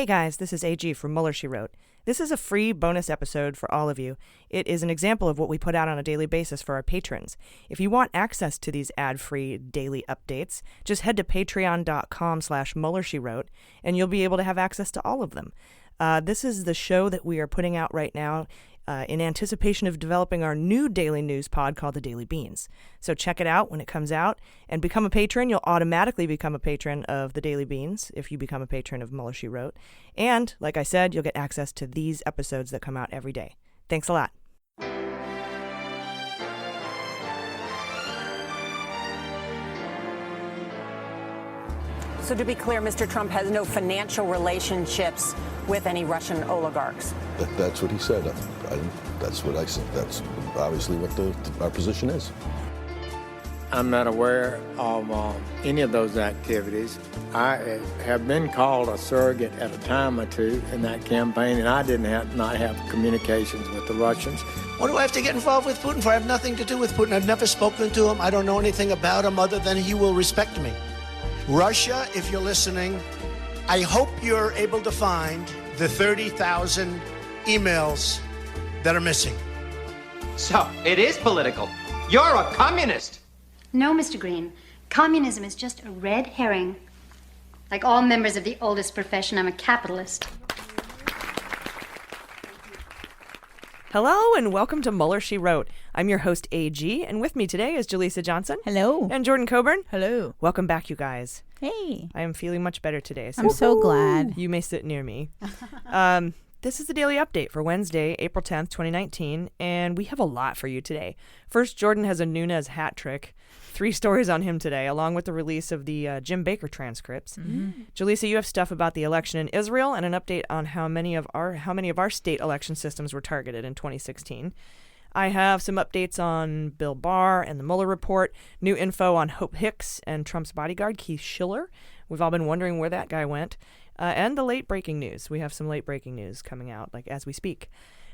Hey guys, this is AG from Mueller, She Wrote. This is a free bonus episode for all of you. It is an example of what we put out on a daily basis for our patrons. If you want access to these ad-free daily updates, just head to patreon.com/MuellerSheWrote, and you'll be able to have access to all of them. This is the show that we are putting out right now in anticipation of developing our new daily news pod called The Daily Beans. So check it out when it comes out and become a patron. You'll automatically become a patron of The Daily Beans if you become a patron of Mueller, She Wrote. And, like I said, you'll get access to these episodes that come out every day. Thanks a lot. So to be clear, Mr. Trump has no financial relationships with any Russian oligarchs. That's what he said. That's what I said. That's obviously what our position is. I'm not aware of any of those activities. I have been called a surrogate at a time or two in that campaign, and I did not have communications with the Russians. What do I have to get involved with Putin for? I have nothing to do with Putin. I've never spoken to him. I don't know anything about him other than he will respect me. Russia, if you're listening, I hope you're able to find the 30,000 emails that are missing. So, it is political. You're a communist. No, Mr. Green. Communism is just a red herring. Like all members of the oldest profession, I'm a capitalist. Hello and welcome to Mueller, She Wrote. I'm your host, AG, and with me today is Jaleesa Johnson. Hello. And Jordan Coburn. Hello. Welcome back, you guys. Hey. I am feeling much better today. So I'm so glad. You may sit near me. This is the daily update for Wednesday, April 10th, 2019, and we have a lot for you today. First, Jordan has a Nunes hat trick. 3 stories on him today, along with the release of the Jim Baker transcripts. Mm-hmm. Jaleesa, you have stuff about the election in Israel and an update on how many of our state election systems were targeted in 2016. I have some updates on Bill Barr and the Mueller report, new info on Hope Hicks and Trump's bodyguard, Keith Schiller. We've all been wondering where that guy went. And the late breaking news. We have some late breaking news coming out as we speak.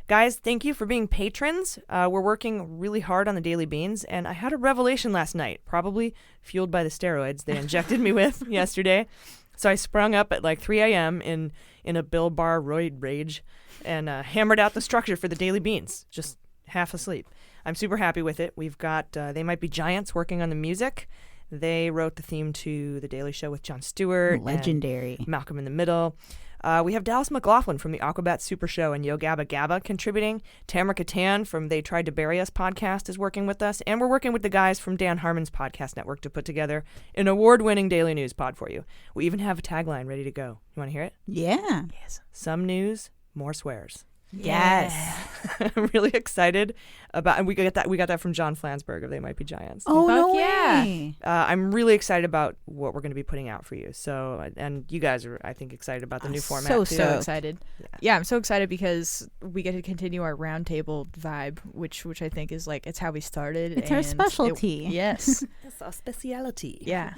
Guys, thank you for being patrons. We're working really hard on the Daily Beans, and I had a revelation last night, probably fueled by the steroids they injected me with yesterday. So I sprung up at 3 a.m. in a Bill Barr roid rage and hammered out the structure for the Daily Beans, just half asleep. I'm super happy with it. We've got They Might Be Giants working on the music. They wrote the theme to The Daily Show with Jon Stewart. Legendary. Malcolm in the Middle. We have Dallas McLaughlin from the Aquabat Super Show and Yo Gabba Gabba contributing. Tamara Katan from They Tried to Bury Us podcast is working with us. And we're working with the guys from Dan Harmon's podcast network to put together an award-winning daily news pod for you. We even have a tagline ready to go. You want to hear it? Yeah. Yes. Some news, more swears. Yes. I'm really excited about, and we got that from John Flansburgh of They Might Be Giants. Oh, no way. I'm really excited about what we're going to be putting out for you. So, and you guys are, I think, excited about the new format too. So excited. Yeah, I'm so excited because we get to continue our roundtable vibe, which I think is it's how we started. It's our specialty. Yes. It's our speciality. Yeah.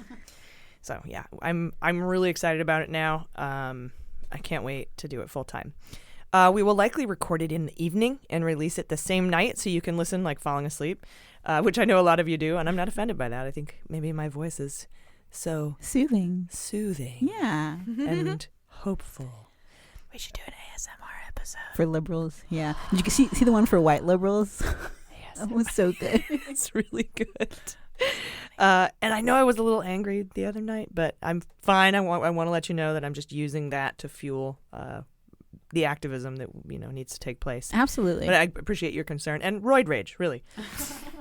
So yeah, I'm really excited about it now. I can't wait to do it full time. We will likely record it in the evening and release it the same night so you can listen falling asleep, which I know a lot of you do, and I'm not offended by that. I think maybe my voice is so soothing. Yeah. And hopeful. We should do an ASMR episode. For liberals, yeah. Did you see the one for white liberals? Yes. That was so good. It's really good. And I know I was a little angry the other night, but I'm fine. I want to let you know that I'm just using that to fuel the activism that needs to take place. Absolutely. But I appreciate your concern and roid rage, really.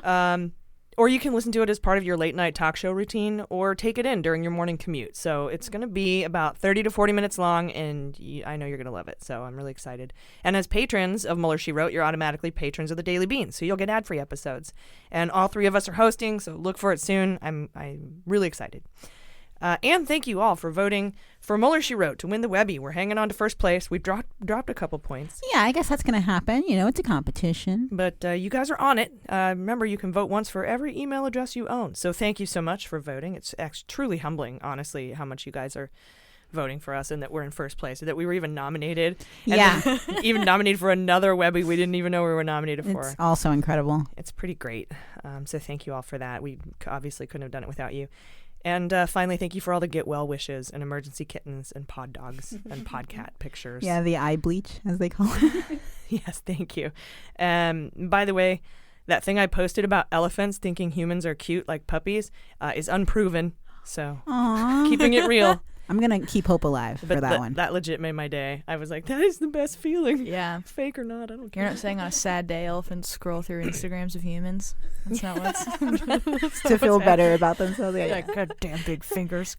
Or you can listen to it as part of your late night talk show routine, or take it in during your morning commute. So it's going to be about 30 to 40 minutes long, and I know you're going to love it. So I'm really excited. And as patrons of Mueller, She Wrote, you're automatically patrons of the Daily Beans, so you'll get ad-free episodes. And all 3 of us are hosting, so look for it soon. I'm really excited. And thank you all for voting for Mueller, She Wrote to win the Webby. We're hanging on to first place. We've dropped a couple points. Yeah, I guess that's going to happen. It's a competition. But you guys are on it. Remember, you can vote once for every email address you own. So thank you so much for voting. It's actually truly humbling, honestly, how much you guys are voting for us and that we're in first place, that we were even nominated. Yeah. Even nominated for another Webby we didn't even know we were nominated for. It's also incredible. It's pretty great. So thank you all for that. We obviously couldn't have done it without you. And finally, thank you for all the get well wishes and emergency kittens and pod dogs and podcat pictures. Yeah, the eye bleach, as they call it. Yes, thank you. By the way, that thing I posted about elephants thinking humans are cute like puppies is unproven. So keeping it real. I'm going to keep hope alive for that one. That legit made my day. I was like, that is the best feeling. Yeah. Fake or not, I don't care. You're not saying on a sad day elephants scroll through Instagrams of humans? That's not what's... to feel better about themselves. Yeah. Like, goddamn big fingers.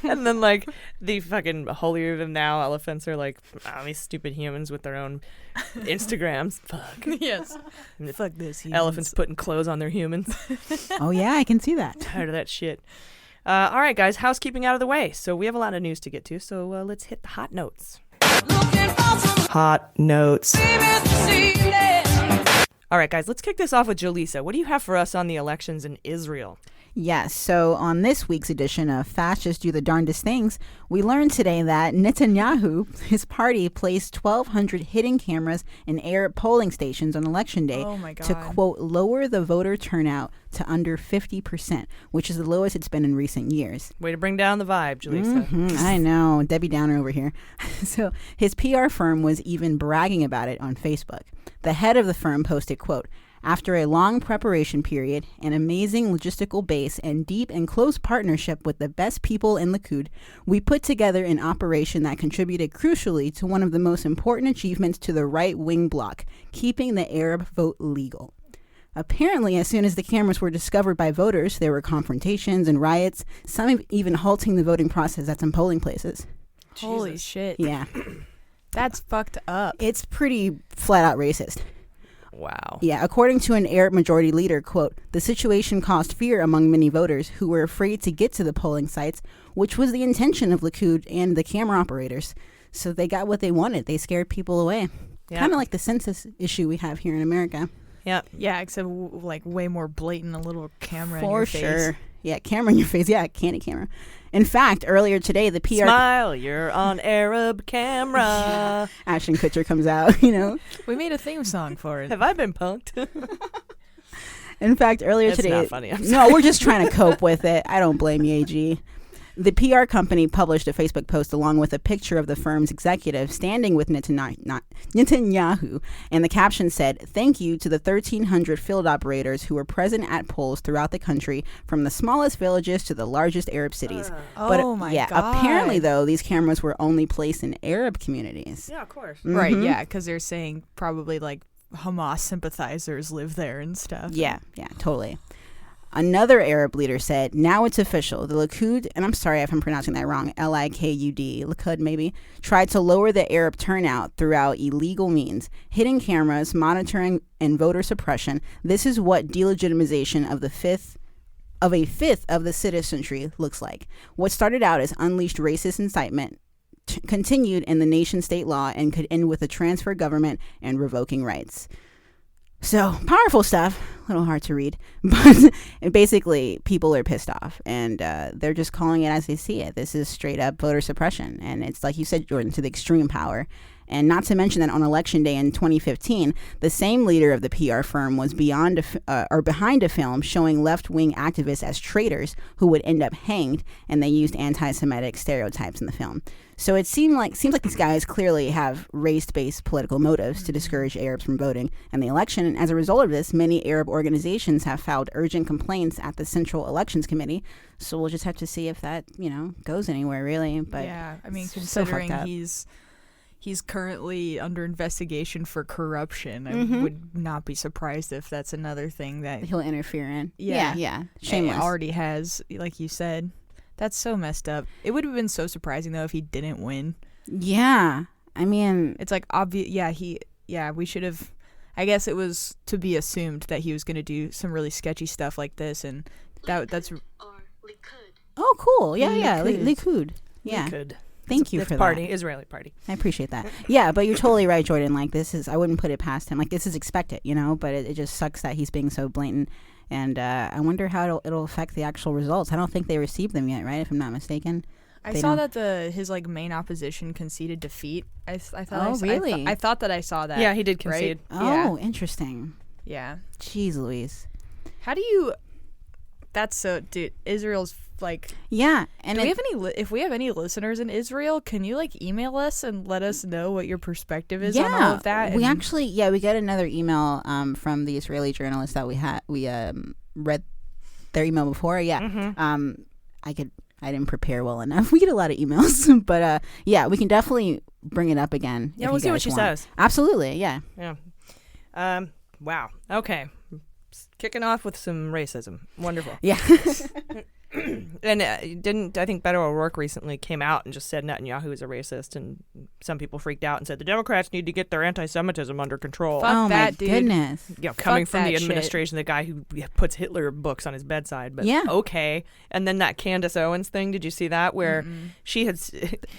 And then, like, the fucking holier than thou elephants are like, these stupid humans with their own Instagrams. Fuck. Yes. Fuck this. Humans. Elephants putting clothes on their humans. Oh, yeah, I can see that. Tired of that shit. All right, guys, housekeeping out of the way. So we have a lot of news to get to, so let's hit the hot notes. Hot notes. All right, guys, let's kick this off with Jaleesa. What do you have for us on the elections in Israel? Yes, so on this week's edition of Fascists Do the Darndest Things, we learned today that Netenyahu, his party, placed 1,200 hidden cameras in Arab polling stations on Election Day to, quote, lower the voter turnout to under 50%, which is the lowest it's been in recent years. Way to bring down the vibe, Jaleesa. I know, Debbie Downer over here. So his PR firm was even bragging about it on Facebook. The head of the firm posted, quote, after a long preparation period, an amazing logistical base, and deep and close partnership with the best people in Likud, we put together an operation that contributed crucially to one of the most important achievements to the right-wing bloc, keeping the Arab vote legal. Apparently, as soon as the cameras were discovered by voters, there were confrontations and riots, some even halting the voting process at some polling places. Holy shit. Yeah. That's fucked up. It's pretty flat-out racist. Wow. Yeah, according to an Arab majority leader, quote, the situation caused fear among many voters who were afraid to get to the polling sites, which was the intention of Likud and the camera operators. So they got what they wanted. They scared people away. Yeah. Kind of like the census issue we have here in America. Yeah. Yeah, except like way more blatant, a little camera in For your sure. face. Yeah, camera in your face. Yeah, candy camera. In fact, earlier today, the PR... Smile, you're on Arab camera. Yeah. Ashton Kutcher comes out, you know. We made a theme song for it. Have I been punked? In fact, earlier today... It's not funny. No, we're just trying to cope with it. I don't blame you, AG. The PR company published a Facebook post along with a picture of the firm's executive standing with Netanyahu, and the caption said, thank you to the 1,300 field operators who were present at polls throughout the country, from the smallest villages to the largest Arab cities. Oh my God. Apparently, though, these cameras were only placed in Arab communities. Yeah, of course. Mm-hmm. Right, yeah, because they're saying probably like Hamas sympathizers live there and stuff. Yeah, totally. Another Arab leader said, now it's official. The Likud, and I'm sorry if I'm pronouncing that wrong, Likud, Likud maybe, tried to lower the Arab turnout throughout illegal means, hidden cameras, monitoring, and voter suppression. This is what delegitimization of a fifth of the citizenry looks like. What started out as unleashed racist incitement continued in the nation-state law and could end with a transfer government and revoking rights. So, powerful stuff. A little hard to read. But basically, people are pissed off. And they're just calling it as they see it. This is straight up voter suppression. And it's like you said, Jordan, to the extreme power. And not to mention that on Election Day in 2015, the same leader of the PR firm was behind a film showing left-wing activists as traitors who would end up hanged. And they used anti-Semitic stereotypes in the film. So it seems like these guys clearly have race-based political motives to discourage Arabs from voting in the election. And as a result of this, many Arab organizations have filed urgent complaints at the Central Elections Committee. So we'll just have to see if that, goes anywhere, really. But yeah, I mean, considering he's currently under investigation for corruption, I would not be surprised if that's another thing that he'll interfere in. Yeah. Shameless. It already has, like you said. That's so messed up. It would have been so surprising, though, if he didn't win. Yeah. I mean... It's like obvious. Yeah, we should have... I guess it was to be assumed that he was going to do some really sketchy stuff like this, and that's... Oh, cool. Yeah. Likud. Yeah. Likud. Thank you for party, that. Israeli party. I appreciate that. Yeah, but you're totally right, Jordan. Like, I wouldn't put it past him. Like, this is expected, but it just sucks that he's being so blatant. And I wonder how it'll affect the actual results. I don't think they received them yet, right? If I'm not mistaken. I saw that his main opposition conceded defeat. I thought. Really? I thought that I saw that. Yeah, he did concede. Right? Oh, yeah. Interesting. Yeah. Jeez Louise. How do you... That's so... Dude, Israel's Like, yeah. And do we have any? If we have any listeners in Israel, can you like email us and let us know what your perspective is on all of that? We actually, we got another email from the Israeli journalist that we read their email before. Yeah. I didn't prepare well enough. We get a lot of emails, but we can definitely bring it up again. Yeah, we'll see what she says. Absolutely, yeah. Yeah. Wow. Okay. Kicking off with some racism. Wonderful. Yeah. And I think Beto O'Rourke recently came out and just said Netanyahu is a racist, and some people freaked out and said the Democrats need to get their anti-Semitism under control. Fuck that, dude. Goodness. Coming from the administration, the guy who puts Hitler books on his bedside. But okay. And then that Candace Owens thing, did you see that? Where she had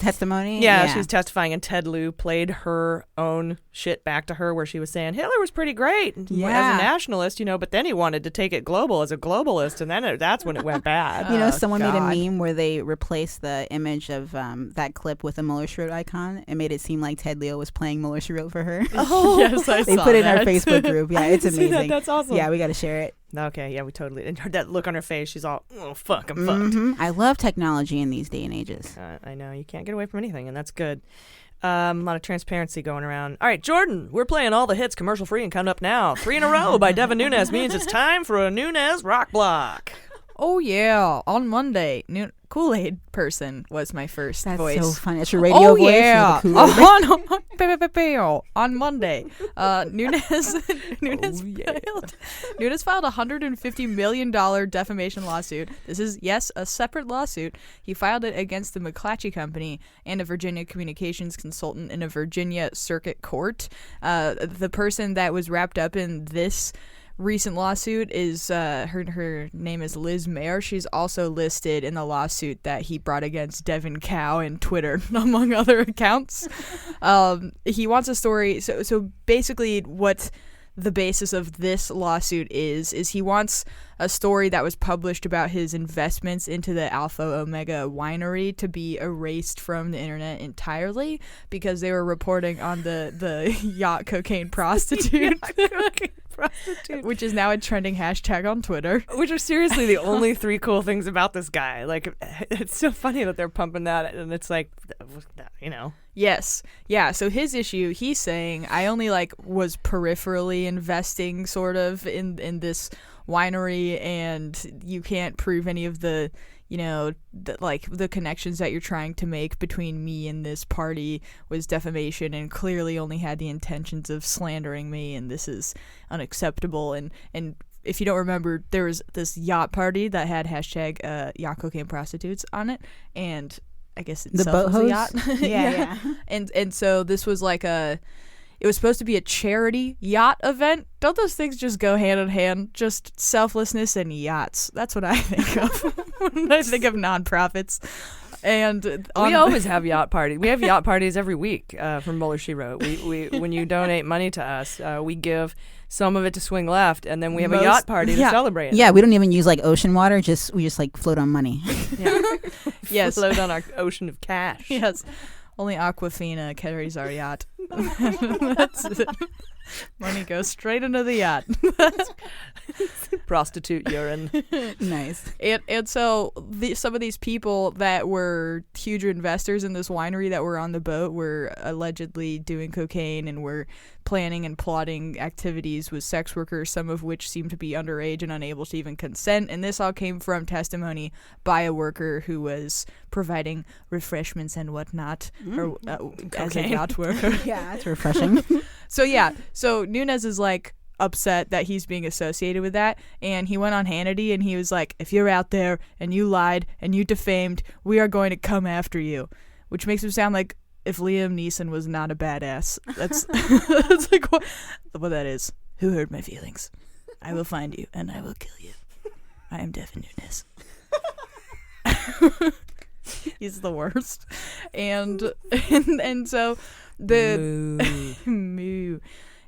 testimony? Yeah, she was testifying, and Ted Lieu played her own shit back to her, where she was saying Hitler was pretty great as a nationalist, but then he wanted to take it global as a globalist, and then that's when it went bad. Someone made a meme where they replaced the image of that clip with a Mueller Schroed icon and made it seem like Ted Lieu was playing Mueller Schroed for her. Oh, yes, I they saw put it that. in our Facebook group. Yeah, it's amazing. That's awesome. Yeah, we got to share it. Okay, yeah, we totally. And that look on her face, she's all, oh, fuck, I'm fucked. I love technology in these day and ages. I know. You can't get away from anything, and that's good. A lot of transparency going around. All right, Jordan, we're playing all the hits commercial free and coming up now. 3 in a row by Devin Nunes means it's time for a Nunes rock block. Oh, yeah. On Monday, Kool-Aid person was my first voice. That's so funny. That's your radio voice? Yeah. On Monday, Nunes filed a $150 million defamation lawsuit. This is, yes, a separate lawsuit. He filed it against the McClatchy Company and a Virginia communications consultant in a Virginia circuit court. The person that was wrapped up in this recent lawsuit is her name is Liz Mayer. She's also listed in the lawsuit that he brought against Devin Cow and Twitter, among other accounts. He wants a story. So basically, what the basis of this lawsuit is he wants a story that was published about his investments into the Alpha Omega winery to be erased from the internet entirely because they were reporting on the yacht cocaine prostitute. Which is now a trending hashtag on Twitter. Which are seriously the only 3 cool things about this guy. Like, it's so funny that they're pumping that, and it's like, Yes. Yeah, so his issue, he's saying, I only, was peripherally investing, sort of, in this winery, and you can't prove any of the the connections that you're trying to make between me and this party was defamation and clearly only had the intentions of slandering me, and this is unacceptable. And if you don't remember, there was this yacht party that had hashtag yacht cocaine prostitutes on it, and I guess itself was a yacht. Yeah. And so this was it was supposed to be a charity yacht event. Don't those things just go hand in hand? Just selflessness and yachts. That's what I think of when I think of nonprofits. And we always have yacht parties. We have yacht parties every week from Mueller, She Wrote. We when you donate money to us, we give some of it to Swing Left, and then we have a yacht party to celebrate it. Yeah, we don't even use ocean water. We just float on money. Yeah. Yes, float on our ocean of cash. Yes. Only Aquafina carries our yacht. That's it. Money goes straight into the yacht. Prostitute urine. Nice. And so some of these people that were huge investors in this winery that were on the boat were allegedly doing cocaine and were planning and plotting activities with sex workers, some of which seemed to be underage and unable to even consent. And this all came from testimony by a worker who was providing refreshments and whatnot, as a yacht worker. Yeah, that's refreshing. So Nunes is upset that he's being associated with that, and he went on Hannity and he was like, if you're out there and you lied and you defamed, we are going to come after you, which makes him sound like if Liam Neeson was not a badass. That's what that is. Who hurt my feelings? I will find you and I will kill you. I am Devin Nunes. He's the worst. And so the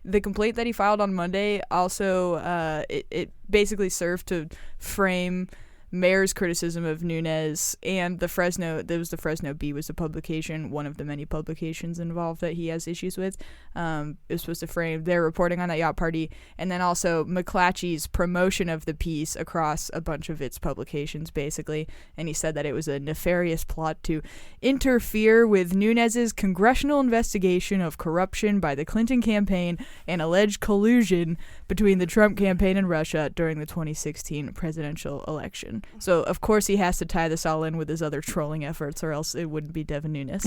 the complaint that he filed on Monday also it basically served to frame Mayor's criticism of Nunes and the Fresno Bee was a publication, one of the many publications involved that he has issues with. It was supposed to frame their reporting on that yacht party, and then also McClatchy's promotion of the piece across a bunch of its publications, basically. And he said that it was a nefarious plot to interfere with Nunes's congressional investigation of corruption by the Clinton campaign and alleged collusion between the Trump campaign and Russia during the 2016 presidential election. So, of course, he has to tie this all in with his other trolling efforts, or else it wouldn't be Devin Nunes.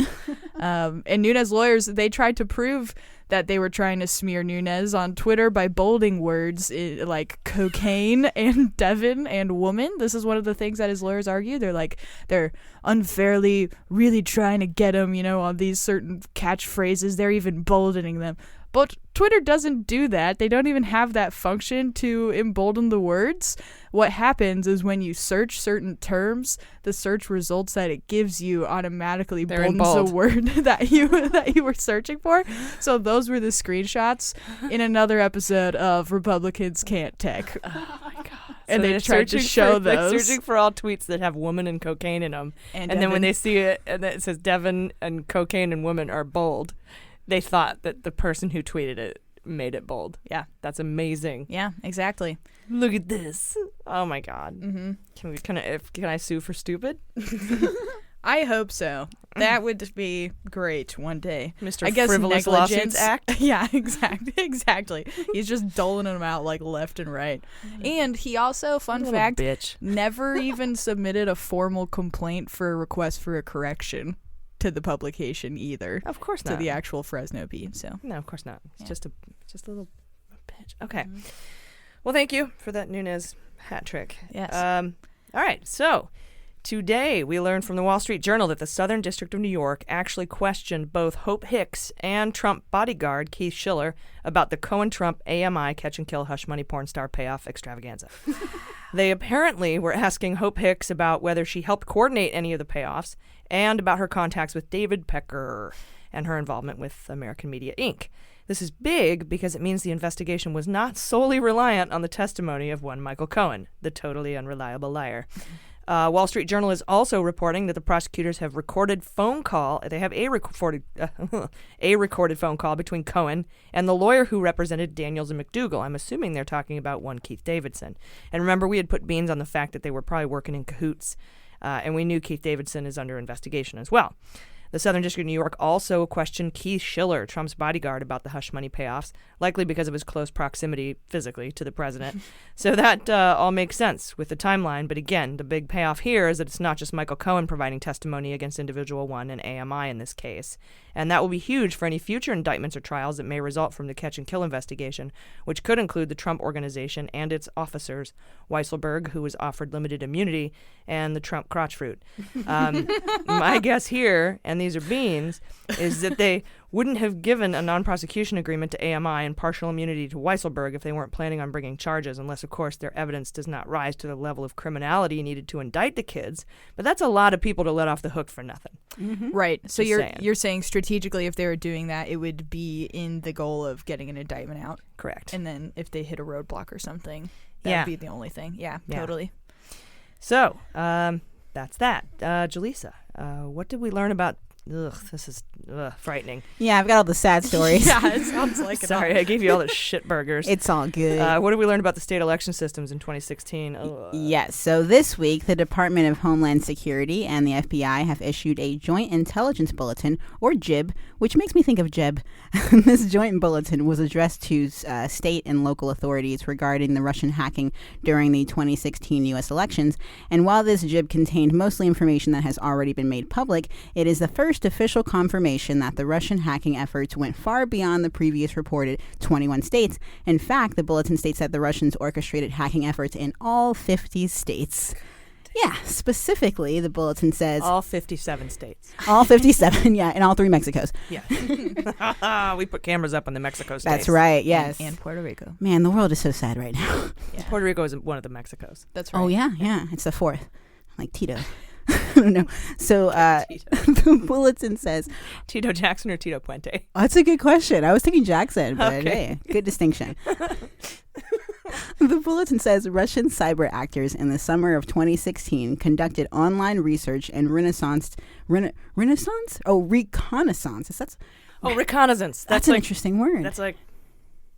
And Nunes lawyers, they tried to prove that they were trying to smear Nunes on Twitter by bolding words like cocaine and Devin and woman. This is one of the things that his lawyers argue. They're unfairly really trying to get him, on these certain catchphrases. They're even boldening them. But Twitter doesn't do that. They don't even have that function to embolden the words. What happens is when you search certain terms, the search results that it gives you automatically boldens the word that you were searching for. So those were the screenshots in another episode of Republicans Can't Tech. Oh my god. And so they tried to show those. They're searching for all tweets that have woman and cocaine in them. And then when they see it and it says Devin and cocaine and woman are bold, they thought that the person who tweeted it made it bold. Yeah, that's amazing. Yeah, exactly. Look at this. Oh my god. Mm-hmm. Can I sue for stupid? I hope so. That would be great one day. Mr. I guess Frivolous Lawsuits Act. Yeah, exactly. He's just doling them out like left and right. And he also, fun fact, never even submitted a formal complaint for a request for a correction to the publication either. Of course not. To the actual Fresno Bee. So no, of course not. It's just a little bitch. Okay. Well, thank you for that Nunes hat trick. Yes. All right. So today we learned from the Wall Street Journal that the Southern District of New York actually questioned both Hope Hicks and Trump bodyguard Keith Schiller about the Cohen-Trump AMI catch and kill hush money porn star payoff extravaganza. They apparently were asking Hope Hicks about whether she helped coordinate any of the payoffs and about her contacts with David Pecker and her involvement with American Media Inc. This is big because it means the investigation was not solely reliant on the testimony of one Michael Cohen, the totally unreliable liar. Wall Street Journal is also reporting that the prosecutors have recorded phone call. They have a recorded phone call between Cohen and the lawyer who represented Daniels and McDougal. I'm assuming they're talking about one Keith Davidson. And remember, we had put beans on the fact that they were probably working in cahoots, and we knew Keith Davidson is under investigation as well. The Southern District of New York also questioned Keith Schiller, Trump's bodyguard, about the hush money payoffs, likely because of his close proximity physically to the president. So that all makes sense with the timeline. But again, the big payoff here is that it's not just Michael Cohen providing testimony against Individual 1 and AMI in this case. And that will be huge for any future indictments or trials that may result from the catch and kill investigation, which could include the Trump Organization and its officers, Weisselberg, who was offered limited immunity, and the Trump crotch fruit. My guess here, and these are beans, is that they wouldn't have given a non-prosecution agreement to AMI and partial immunity to Weisselberg if they weren't planning on bringing charges, unless, of course, their evidence does not rise to the level of criminality needed to indict the kids. But that's a lot of people to let off the hook for nothing. Mm-hmm. Right. So you're saying strategically, if they were doing that, it would be in the goal of getting an indictment out. Correct. And then if they hit a roadblock or something, that would be the only thing. Yeah, totally. So that's that. Jaleesa, what did we learn about? This is frightening. Yeah, I've got all the sad stories. Yeah, it sounds like it. Sorry, I gave you all the shit burgers. It's all good. What did we learn about the state election systems in 2016? Yes, so this week, the Department of Homeland Security and the FBI have issued a Joint Intelligence Bulletin, or JIB, which makes me think of Jeb. This joint bulletin was addressed to state and local authorities regarding the Russian hacking during the 2016 U.S. elections. And while this JIB contained mostly information that has already been made public, it is the first official confirmation that the Russian hacking efforts went far beyond the previous reported 21 states. In fact, the bulletin states that the Russians orchestrated hacking efforts in all 50 states. Yeah, specifically, the bulletin says... all 57 states. All 57, yeah, and all 3 Mexicos. Yeah. We put cameras up on the Mexico states. That's right, yes. And Puerto Rico. Man, the world is so sad right now. Yeah. Puerto Rico is one of the Mexicos. That's right. Oh, yeah. It's the 4th. Like Tito. I don't know. So the bulletin says... Tito Jackson or Tito Puente? Oh, that's a good question. I was thinking Jackson, but hey, good distinction. The bulletin says Russian cyber actors in the summer of 2016 conducted online research and reconnaissance. Reconnaissance. That's an interesting word. That's like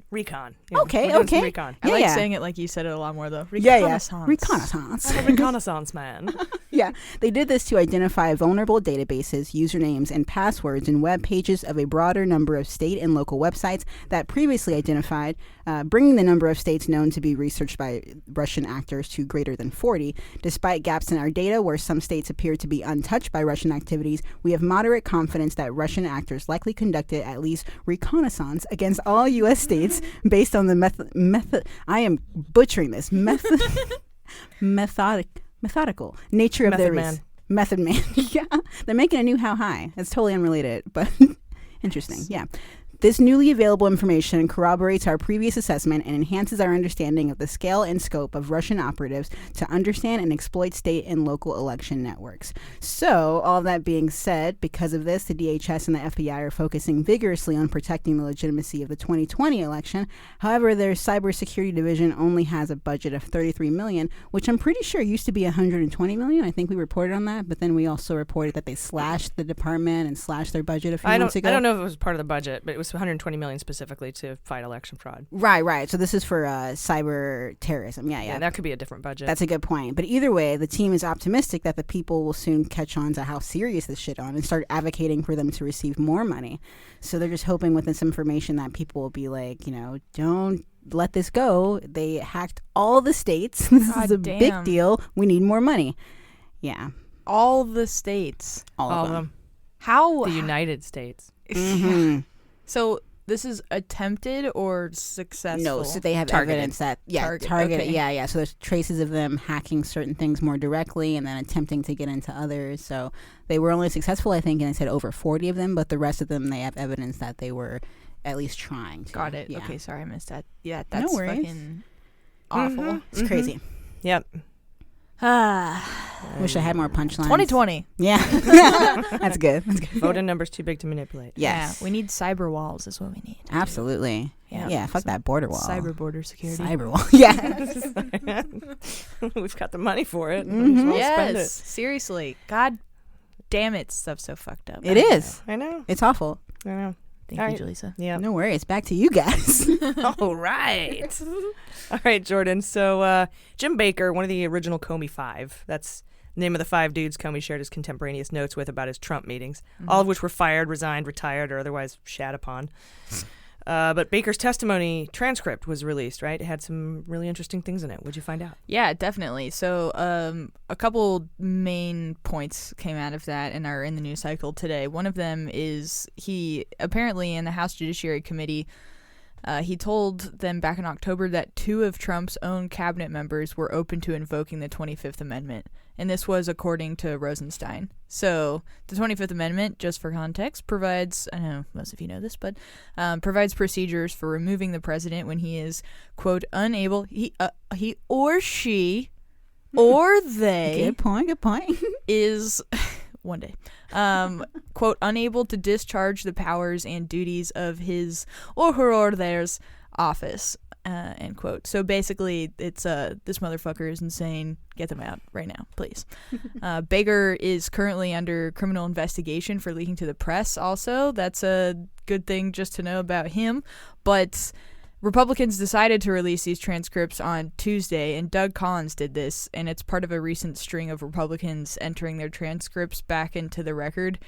recon. Okay. Recon. I like saying it like you said it a lot more, though. Reconnaissance. I'm a reconnaissance man. Yeah. They did this to identify vulnerable databases, usernames, and passwords in web pages of a broader number of state and local websites that previously identified, bringing the number of states known to be researched by Russian actors to greater than 40. Despite gaps in our data where some states appear to be untouched by Russian activities, we have moderate confidence that Russian actors likely conducted at least reconnaissance against all U.S. states based on the I am butchering this methodical nature of their method man. Yeah, they're making a new how high. That's totally unrelated, but interesting. Yeah. This newly available information corroborates our previous assessment and enhances our understanding of the scale and scope of Russian operatives to understand and exploit state and local election networks. So, all that being said, because of this, the DHS and the FBI are focusing vigorously on protecting the legitimacy of the 2020 election. However, their cybersecurity division only has a budget of $33 million, which I'm pretty sure used to be $120 million. I think we reported on that, but then we also reported that they slashed the department and slashed their budget a few months ago. I don't know if it was part of the budget, but it was $120 million specifically to fight election fraud. Right. So this is for cyber terrorism. Yeah. That could be a different budget. That's a good point. But either way, the team is optimistic that the people will soon catch on to how serious this shit on and start advocating for them to receive more money. So they're just hoping with this information that people will be like, don't let this go. They hacked all the states. This is a big deal. We need more money. Yeah. All the states. All of them. How? The United States. Mm-hmm. So this is attempted or successful? No, so they have evidence that target. Okay. Yeah. So there's traces of them hacking certain things more directly and then attempting to get into others. So they were only successful, I think, and I said over 40 of them, but the rest of them they have evidence that they were at least trying to. Got it. Yeah. Okay, sorry I missed that. Yeah, that's no worries. fucking awful. Mm-hmm. It's crazy. Yep. Wish I had more punchlines. 2020. Yeah. That's good. Voting numbers too big to manipulate. Yes. Yeah, we need cyber walls is what we need. Absolutely. Yeah, fuck that border wall. Cyber border security. Cyber wall. Yeah. We've got the money for it. Mm-hmm. Yes. Seriously. God damn it. Stuff's so fucked up. It is. I know. It's awful. I know. Thank you, Jaleesa. Yeah. No worries. Back to you guys. All right. All right, Jordan. So Jim Baker, one of the original Comey Five, that's the name of the 5 dudes Comey shared his contemporaneous notes with about his Trump meetings, all of which were fired, resigned, retired, or otherwise shat upon. But Baker's testimony transcript was released, right? It had some really interesting things in it. What'd you find out? Yeah, definitely. So a couple main points came out of that and are in the news cycle today. One of them is he apparently in the House Judiciary Committee, he told them back in October that 2 of Trump's own cabinet members were open to invoking the 25th Amendment. And this was according to Rosenstein. So the 25th Amendment, just for context, provides, I know most of you know this, but provides procedures for removing the president when he is, quote, unable, he or she or they. Good point. Is, one day, quote, unable to discharge the powers and duties of his or her or theirs office. End quote. So basically, it's this motherfucker is insane. Get them out right now, please. Baker is currently under criminal investigation for leaking to the press. Also, that's a good thing just to know about him. But Republicans decided to release these transcripts on Tuesday, and Doug Collins did this, and it's part of a recent string of Republicans entering their transcripts back into the record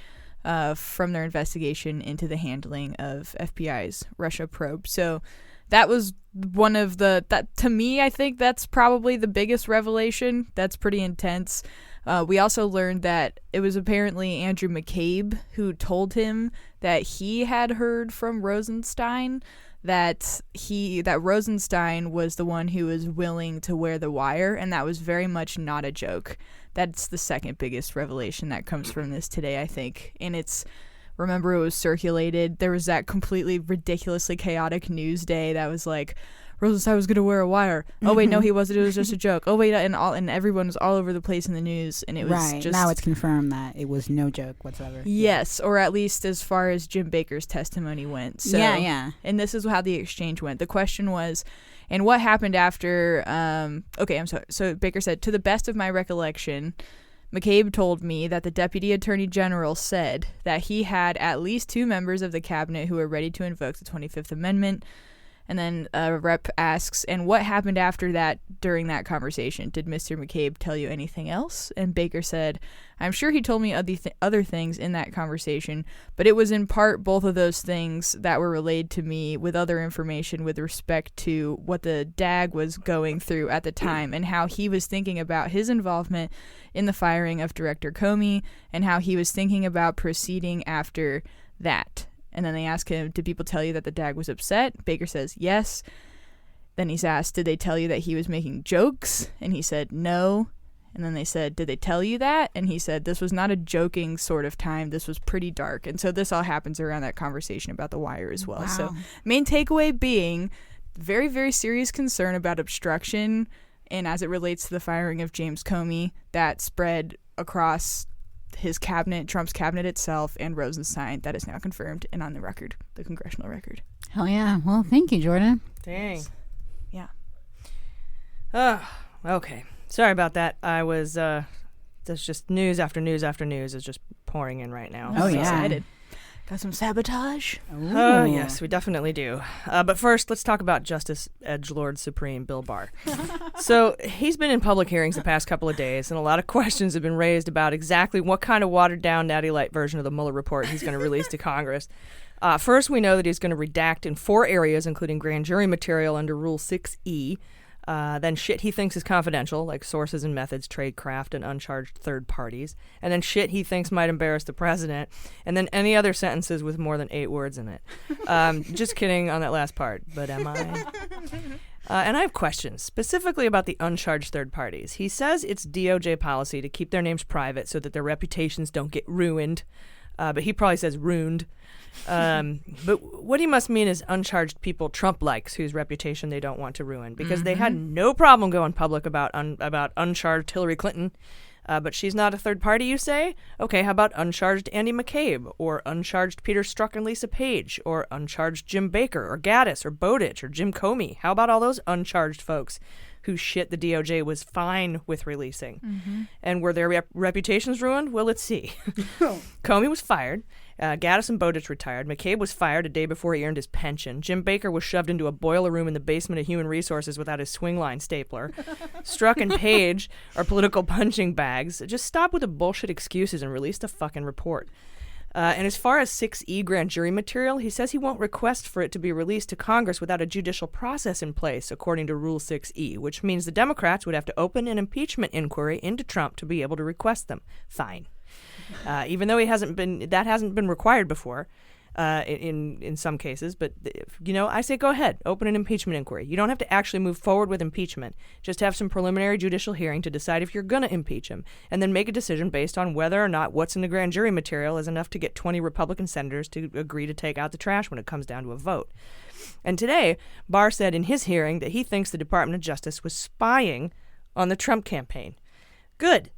from their investigation into the handling of FBI's Russia probe. So that was one of that to me, I think that's probably the biggest revelation. That's pretty intense. We also learned that it was apparently Andrew McCabe who told him that he had heard from Rosenstein that Rosenstein was the one who was willing to wear the wire, and that was very much not a joke. That's the second biggest revelation that comes from this today, I think. And remember, it was circulated. There was that completely ridiculously chaotic news day that was like, Rosenstein was going to wear a wire. Oh, wait, no, he wasn't. It was just a joke. Oh, wait, and everyone was all over the place in the news. And it was just... Now it's confirmed that it was no joke whatsoever. Yes, or at least as far as Jim Baker's testimony went. So, yeah. And this is how the exchange went. The question was, and what happened after... okay, I'm sorry. So Baker said, to the best of my recollection... McCabe told me that the Deputy Attorney General said that he had at least 2 members of the cabinet who were ready to invoke the 25th Amendment. And then a rep asks, and what happened after that during that conversation? Did Mr. McCabe tell you anything else? And Baker said, I'm sure he told me other things in that conversation, but it was in part both of those things that were relayed to me with other information with respect to what the DAG was going through at the time and how he was thinking about his involvement in the firing of Director Comey and how he was thinking about proceeding after that. And then they ask him, did people tell you that the DAG was upset? Baker says, yes. Then he's asked, did they tell you that he was making jokes? And he said, no. And then they said, did they tell you that? And he said, this was not a joking sort of time. This was pretty dark. And so this all happens around that conversation about the wire as well. Wow. So main takeaway being very, very serious concern about obstruction. And as it relates to the firing of James Comey, that spread across his cabinet, Trump's cabinet itself, and Rosenstein. That is now confirmed and on the record, the congressional record. Hell yeah. Well, thank you, Jordan. Dang. Yeah. Okay. Sorry about that. I was, there's just news after news after news is just pouring in right now. Oh, I'm yeah. excited. Got some sabotage. Oh, yes, we definitely do. But first, let's talk about Justice Edgelord Supreme Bill Barr. So he's been in public hearings the past couple of days, and a lot of questions have been raised about exactly what kind of watered-down, natty light version of the Mueller report he's going to release to Congress. First, we know that he's going to redact in 4 areas, including grand jury material under Rule 6E. Then shit he thinks is confidential, like sources and methods, tradecraft, and uncharged third parties. And then shit he thinks might embarrass the president. And then any other sentences with more than 8 words in it. Just kidding on that last part, but am I? And I have questions, specifically about the uncharged third parties. He says it's DOJ policy to keep their names private so that their reputations don't get ruined. But he probably says ruined. But what he must mean is uncharged people Trump likes, whose reputation they don't want to ruin, because they had no problem going public about uncharged Hillary Clinton. But she's not a third party, you say? Okay, how about uncharged Andy McCabe, or uncharged Peter Strzok and Lisa Page, or uncharged Jim Baker, or Gaddis, or Bowditch, or Jim Comey? How about all those uncharged folks whose shit the DOJ was fine with releasing? And were their reputations ruined? Well, let's see. Comey was fired. Gaddis and Bowditch retired. McCabe was fired a day before he earned his pension. Jim Baker was shoved into a boiler room in the basement of Human Resources without his swing line stapler. Strzok and Page are political punching bags. Just stop with the bullshit excuses and release the fucking report. And as far as 6E grand jury material, he says he won't request for it to be released to Congress without a judicial process in place, according to Rule 6E, which means the Democrats would have to open an impeachment inquiry into Trump to be able to request them. Fine. Even though hasn't been required before in some cases. But, I say go ahead, open an impeachment inquiry. You don't have to actually move forward with impeachment. Just have some preliminary judicial hearing to decide if you're going to impeach him, and then make a decision based on whether or not what's in the grand jury material is enough to get 20 Republican senators to agree to take out the trash when it comes down to a vote. And today, Barr said in his hearing that he thinks the Department of Justice was spying on the Trump campaign. Good.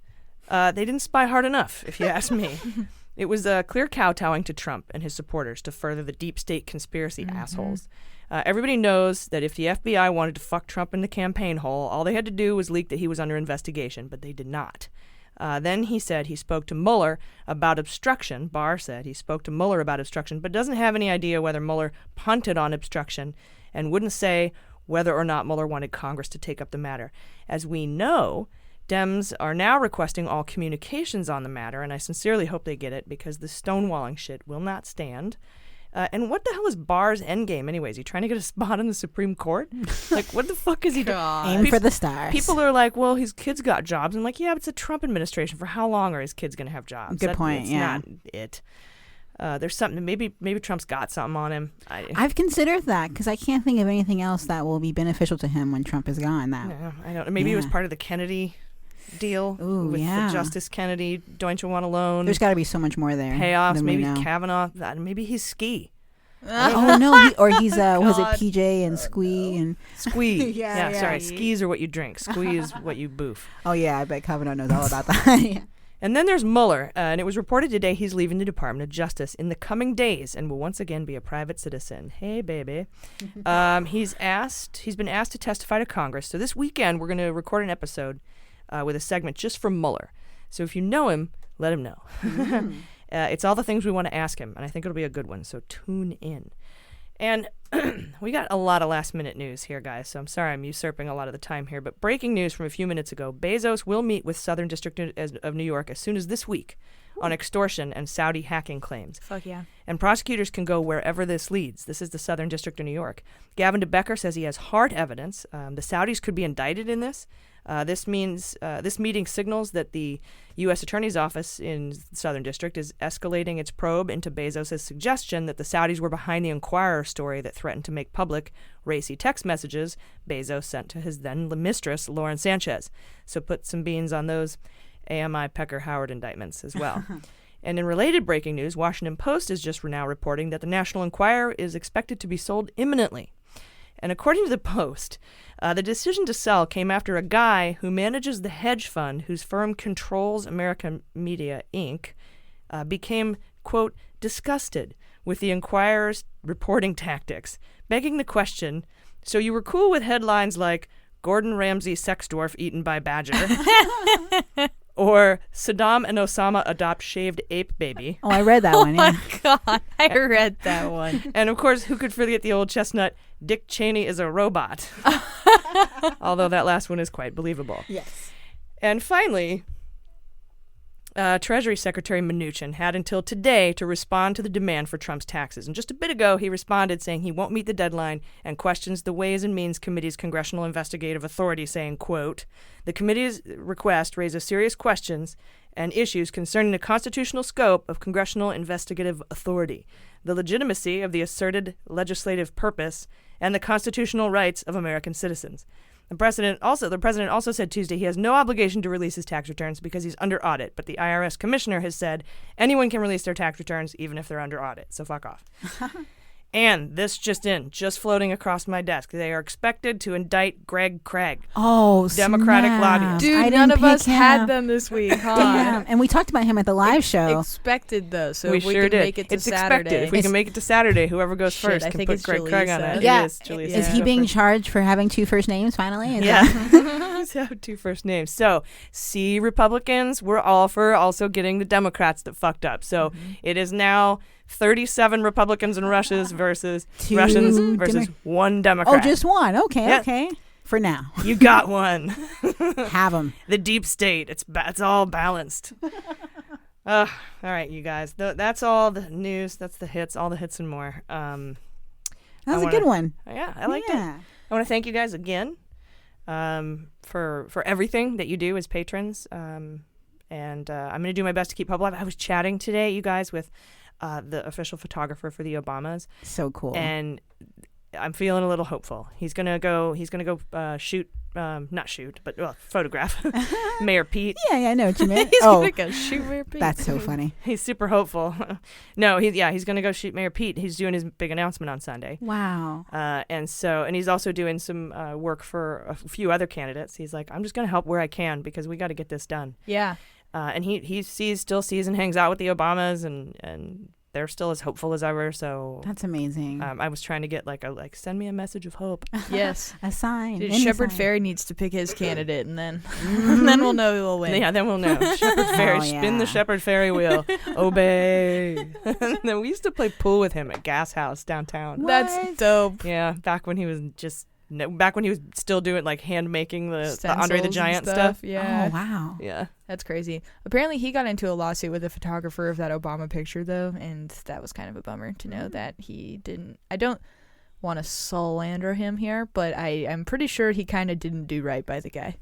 They didn't spy hard enough, if you ask me. It was clear kowtowing to Trump and his supporters to further the deep state conspiracy assholes. Everybody knows that if the FBI wanted to fuck Trump in the campaign hole, all they had to do was leak that he was under investigation, but they did not. Then he said he spoke to Mueller about obstruction. Barr said he spoke to Mueller about obstruction, but doesn't have any idea whether Mueller punted on obstruction and wouldn't say whether or not Mueller wanted Congress to take up the matter. As we know, Dems are now requesting all communications on the matter, and I sincerely hope they get it, because the stonewalling shit will not stand. And what the hell is Barr's endgame anyways? He trying to get a spot on the Supreme Court? Like, what the fuck is he doing? Aim for the stars. People are like, well, his kids got jobs. I'm like, yeah, but it's a Trump administration. For how long are his kids going to have jobs? Good point, yeah. It's not it. There's something, maybe Trump's got something on him. I've considered that, because I can't think of anything else that will be beneficial to him when Trump is gone. No, I don't. Maybe it was part of the Kennedy deal with the Justice Kennedy, don't you want a loan? There's got to be so much more there. Payoffs, than maybe we know. Kavanaugh, maybe he's ski. Oh no, he's was it God. PJ and Squee and Squee. Yeah. Sorry. Skis are what you drink. Squee is what you boof. oh yeah, I bet Kavanaugh knows all about that. Yeah. And then there's Mueller, and it was reported today he's leaving the Department of Justice in the coming days and will once again be a private citizen. Hey, baby. He's been asked to testify to Congress. So this weekend we're going to record an episode with a segment just from Mueller. So if you know him, let him know. It's all the things we want to ask him, and I think it'll be a good one. So tune in. And we got a lot of last-minute news here, guys, so I'm sorry I'm usurping a lot of the time here. But breaking news from a few minutes ago, Bezos will meet with Southern District of New York as soon as this week on extortion and Saudi hacking claims. Fuck yeah. And prosecutors can go wherever this leads. This is the Southern District of New York. Gavin DeBecker says he has hard evidence. The Saudis could be indicted in this. This meeting signals that the U.S. Attorney's Office in Southern District is escalating its probe into Bezos' suggestion that the Saudis were behind the Inquirer story that threatened to make public racy text messages Bezos sent to his then mistress, Lauren Sanchez. So put some beans on those AMI Pecker Howard indictments as well. And in related breaking news, Washington Post is just now reporting that the National Enquirer is expected to be sold imminently. And according to the Post, the decision to sell came after a guy who manages the hedge fund whose firm controls American Media, Inc., became, quote, disgusted with the Enquirer's reporting tactics, begging the question, so you were cool with headlines like Gordon Ramsay sex dwarf eaten by badger, or Saddam and Osama adopt shaved ape baby. Oh, I read that one. Yeah. God, I read that one. And of course, who could forget the old chestnut, Dick Cheney is a robot. Although that last one is quite believable. Yes. And finally, Treasury Secretary Mnuchin had until today to respond to the demand for Trump's taxes. And just a bit ago, he responded saying he won't meet the deadline and questions the Ways and Means Committee's Congressional Investigative Authority, saying, quote, the committee's request raises serious questions and issues concerning the constitutional scope of congressional investigative authority, the legitimacy of the asserted legislative purpose, and the constitutional rights of American citizens. The president also said Tuesday he has no obligation to release his tax returns because he's under audit, but the IRS commissioner has said anyone can release their tax returns even if they're under audit, so fuck off. And this just floating across my desk. They are expected to indict Greg Craig. Oh, Democratic snap. lobbyist. Dude, none of us had them this week, huh? Damn. And we talked about him at the live show. Expected, though, so we if we sure can did. make it to it's Saturday. Expected. If we can make it to Saturday, whoever goes Shit, first I can think put it's Greg Craig on it. Yeah. It is Jaleesa. Is he being charged for having two first names finally? He's have two first names. So, see, Republicans, we're all for also getting the Democrats that fucked up. So it is now 37 Republicans and Russians versus one Democrat. Oh, just one. Okay, Yeah. okay. For now. You got one. Have them. The deep state. It's all balanced. All right, you guys. That's all the news. That's the hits. All the hits and more. That was a good one. Yeah, I liked it. I want to thank you guys again for everything that you do as patrons. And I'm going to do my best to keep up live. I was chatting today, you guys, with the official photographer for the Obamas. So cool. And I'm feeling a little hopeful. He's gonna go photograph Mayor Pete. Yeah, I know what you meant. He's gonna go shoot Mayor Pete. That's so funny. He's super hopeful. No, he's gonna go shoot Mayor Pete. He's doing his big announcement on Sunday. Wow. And he's also doing some work for a few other candidates. He's like, I'm just gonna help where I can because we got to get this done. Yeah. And he still sees and hangs out with the Obamas, and they're still as hopeful as ever. So that's amazing. I was trying to get send me a message of hope. Yes, a sign. Dude, Shepard Fairey needs to pick his candidate, and then we'll know who will win. Yeah, then we'll know. Shepard Fairey, spin the Shepard Fairey wheel, obey. And then we used to play pool with him at Gas House downtown. What? That's dope. Yeah, back when he was still doing hand making the Andre the Giant stuff. Yeah. Oh wow. Yeah. That's crazy. Apparently he got into a lawsuit with a photographer of that Obama picture though, and that was kind of a bummer to know that he didn't. I don't want to slander him here, but I'm pretty sure he kind of didn't do right by the guy.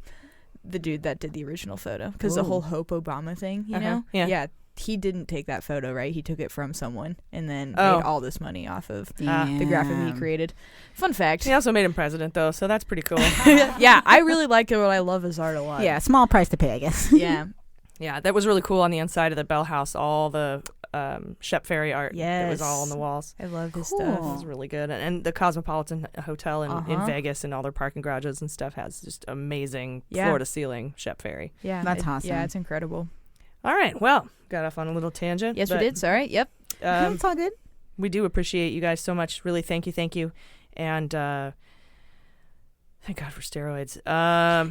The dude that did the original photo, because the whole Hope Obama thing, you know? Yeah. He didn't take that photo, right? He took it from someone and then made all this money off of the graphic he created. Fun fact. He also made him president, though, so that's pretty cool. Yeah, I really like it, but I love his art a lot. Yeah, small price to pay, I guess. Yeah. Yeah, that was really cool on the inside of the Bell House. All the Shep Ferry art. Yes. It was all on the walls. I love his Cool. stuff. It was really good. And the Cosmopolitan Hotel in Vegas and all their parking garages and stuff has just amazing floor-to-ceiling Shep Ferry. Yeah, That's awesome. Yeah, it's incredible. All right, well, got off on a little tangent. Yes, we did. Sorry. Yep. It's all good. We do appreciate you guys so much. Really, thank you. And thank God for steroids.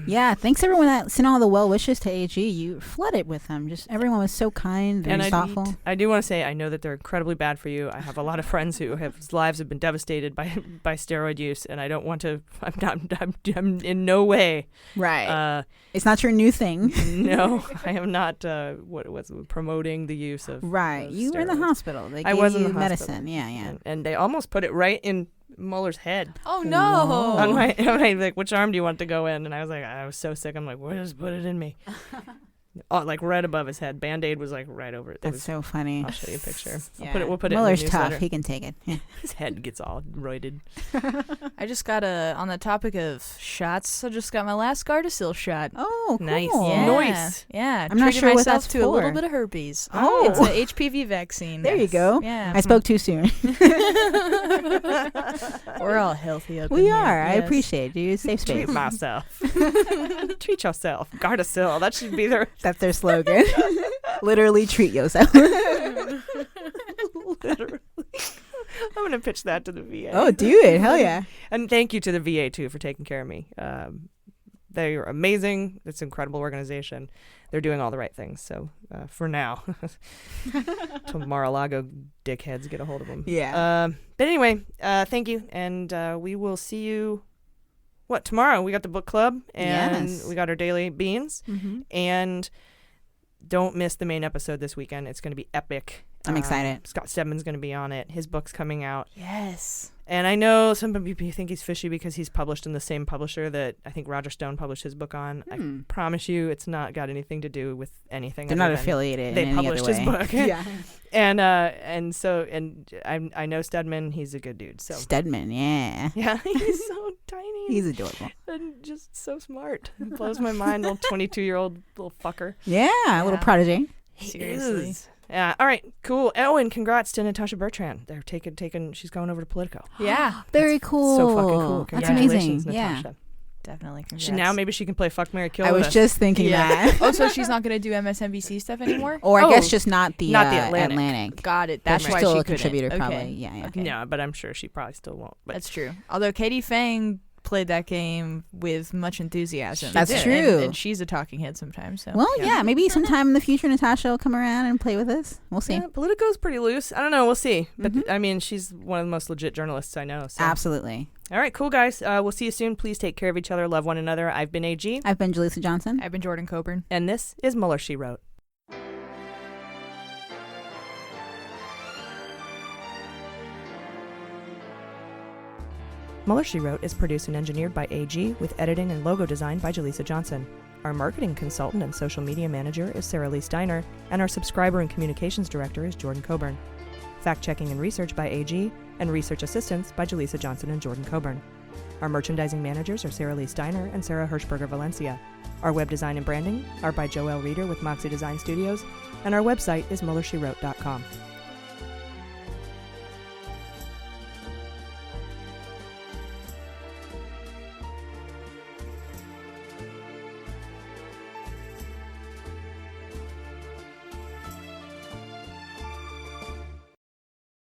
Yeah, thanks everyone that sent all the well wishes to AG. You flooded with them. Just everyone was so kind and thoughtful. I do want to say I know that they're incredibly bad for you. I have a lot of friends whose lives have been devastated by steroid use, and I don't want to. I'm in no way. Right. It's not your new thing. No, I am not. What was promoting the use of? Right. Of You were in the steroids. hospital. They I gave was in you the medicine. hospital. Yeah. And they almost put it right in Mueller's head. Oh no! On my like, which arm do you want to go in? And I was like, I was so sick. I'm like, just put it in me. Like right above his head. Band-Aid was like right over it. That's so funny. I'll show you a picture. Yeah. We'll put it Muller's in the tough. newsletter. He can take it. Yeah. His head gets all roided. I just got on the topic of shots. I just got my last Gardasil shot. Oh, cool. Nice. Yeah. Nice. Yeah. I'm not treated sure what myself that's to a little for. bit of herpes. Oh. It's a HPV vaccine. There you go. Yeah. I spoke too soon. We're all healthy up in We here. are. I Yes. appreciate you. Safe space. Treat myself. Treat yourself. Gardasil. That should be their That's their slogan. Literally treat yourself. literally. I'm gonna pitch that to the VA. Oh, do it. Hell yeah. And thank you to the VA too for taking care of me. They are amazing. It's an incredible organization. They're doing all the right things. So for now, till Mar-a-Lago dickheads get a hold of them. Yeah. But anyway, thank you, and we will see you. What, tomorrow? We got the book club, and Yes. we got our daily beans, Mm-hmm. and don't miss the main episode this weekend. It's going to be epic. I'm excited. Scott Stedman's going to be on it. His book's coming out. Yes. And I know some people think he's fishy because he's published in the same publisher that I think Roger Stone published his book on. I promise you it's not got anything to do with anything. They're other not than affiliated. They in any published other his way. book. Yeah. And I know Stedman. He's a good dude. So Stedman, yeah. yeah, he's so tiny. He's adorable. and just so smart. It blows my mind. Little 22-year-old little fucker. Yeah, a little prodigy. Seriously. Yeah. All right. Cool. Oh, and congrats to Natasha Bertrand. They're taking. She's going over to Politico. Yeah. Very cool. So fucking cool. That's Congratulations, amazing. Yeah. Natasha. Definitely. Congrats. Now maybe she can play Fuck, Marry, Kill. I with was us. just thinking that. Oh, so she's not going to do MSNBC stuff anymore? Or I Oh, guess just not the Atlantic. Atlantic. Got it. But That's she's why still she a contributor, couldn't. probably. Okay. Yeah. Okay. Yeah, but I'm sure she probably still won't. But That's true. Although Katie Fang played that game with much enthusiasm. That's And- true. And she's a talking head sometimes. So. Well, yeah, maybe sometime in the future Natasha will come around and play with us. We'll see. yeah, Politico's pretty loose. I don't know. We'll see. But I mean, she's one of the most legit journalists I know. So. Absolutely. All right, cool guys. We'll see you soon. Please take care of each other. Love one another. I've been AG, I've been Jaleesa Johnson. I've been Jordan Coburn. and this is Mueller, She Wrote. Mueller, She Wrote is produced and engineered by AG with editing and logo design by Jaleesa Johnson. Our marketing consultant and social media manager is Sarah Lee Steiner, and our subscriber and communications director is Jordan Coburn. Fact-checking and research by AG, and research assistance by Jaleesa Johnson and Jordan Coburn. Our merchandising managers are Sarah Lee Steiner and Sarah Hirschberger Valencia. Our web design and branding are by Joelle Reeder with Moxie Design Studios, and our website is MullerSheWrote.com.